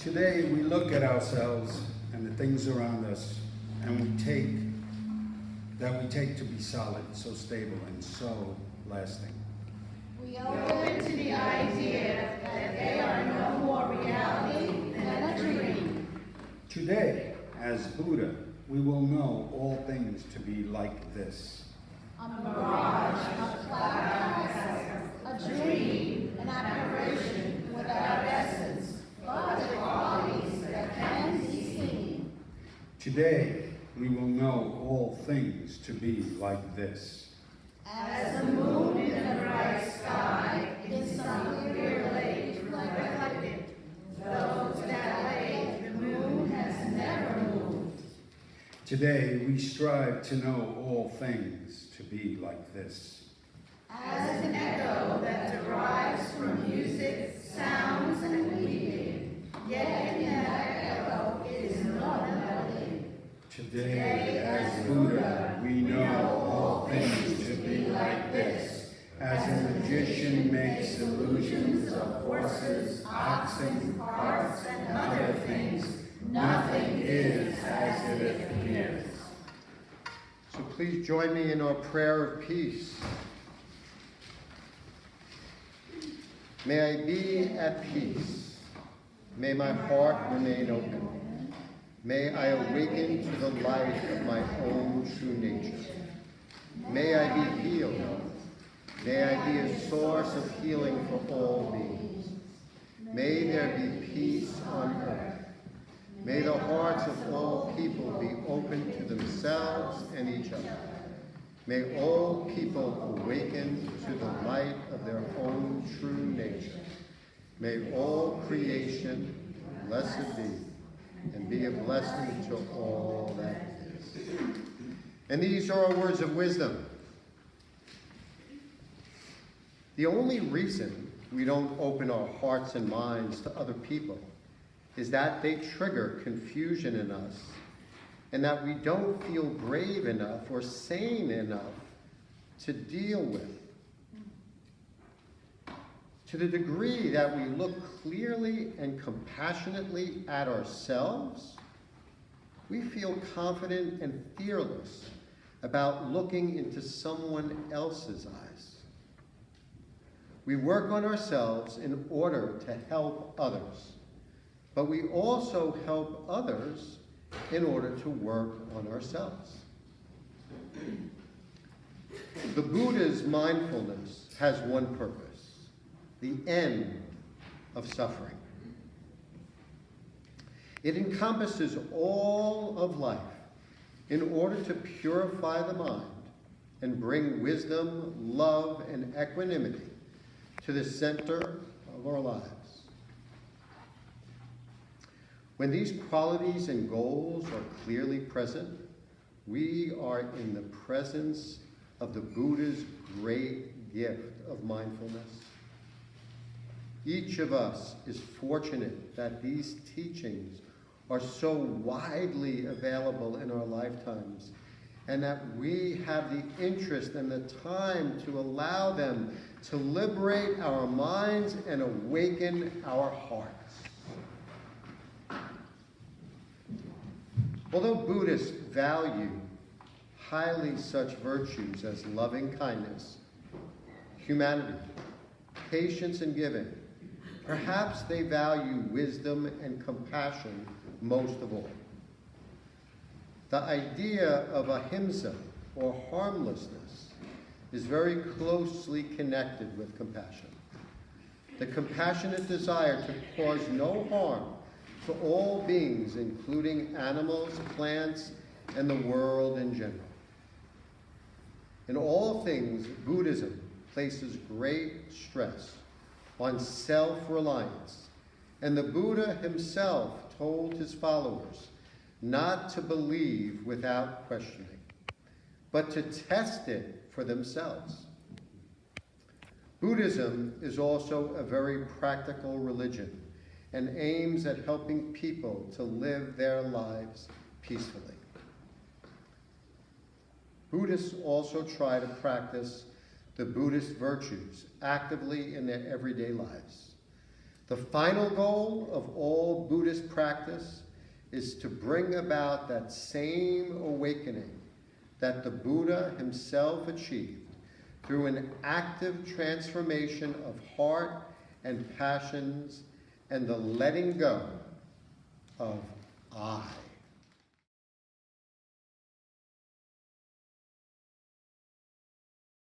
Today we look at ourselves and the things around us, and we take to be solid, so stable, and so lasting. We open to the idea that they are no more reality than a dream. Today, as Buddha, we will know all things to be like this. A mirage, a cloud, a dream, an apparition without essence, but qualities that can be seen. Today, we will know all things to be like this. As the moon in the bright sky, in some clear lake reflected, those that lake the moon has never moved. Today, we strive to know all things to be like this. As an echo that derives from music, sounds, and weaving, yet in that echo is no melody. Today, as Buddha, we know all things to be like this. As a magician makes illusions of horses, oxen, carts, and other things, nothing is as it appears. So please join me in our prayer of peace. May I be at peace. May my heart remain open. May I awaken to the light of my own true nature. May I be healed. May I be a source of healing for all beings. May there be peace on earth. May the hearts of all people be open to themselves and each other. May all people awaken to the light of their own true nature. May all creation blessed be, and be a blessing to all that is. And these are our words of wisdom. The only reason we don't open our hearts and minds to other people is that they trigger confusion in us, and that we don't feel brave enough or sane enough to deal with. To the degree that we look clearly and compassionately at ourselves, we feel confident and fearless about looking into someone else's eyes. We work on ourselves in order to help others, but we also help others in order to work on ourselves. The Buddha's mindfulness has one purpose: the end of suffering. It encompasses all of life in order to purify the mind and bring wisdom, love, and equanimity to the center of our lives. When these qualities and goals are clearly present, we are in the presence of the Buddha's great gift of mindfulness. Each of us is fortunate that these teachings are so widely available in our lifetimes, and that we have the interest and the time to allow them to liberate our minds and awaken our hearts. Although Buddhists value highly such virtues as loving kindness, humanity, patience, and giving, perhaps they value wisdom and compassion most of all. The idea of ahimsa, or harmlessness, is very closely connected with compassion. The compassionate desire to cause no harm to all beings, including animals, plants, and the world in general. In all things, Buddhism places great stress on self-reliance, and the Buddha himself told his followers not to believe without questioning, but to test it for themselves. Buddhism is also a very practical religion and aims at helping people to live their lives peacefully. Buddhists also try to practice the Buddhist virtues actively in their everyday lives. The final goal of all Buddhist practice is to bring about that same awakening that the Buddha himself achieved through an active transformation of heart and passions and the letting go of I.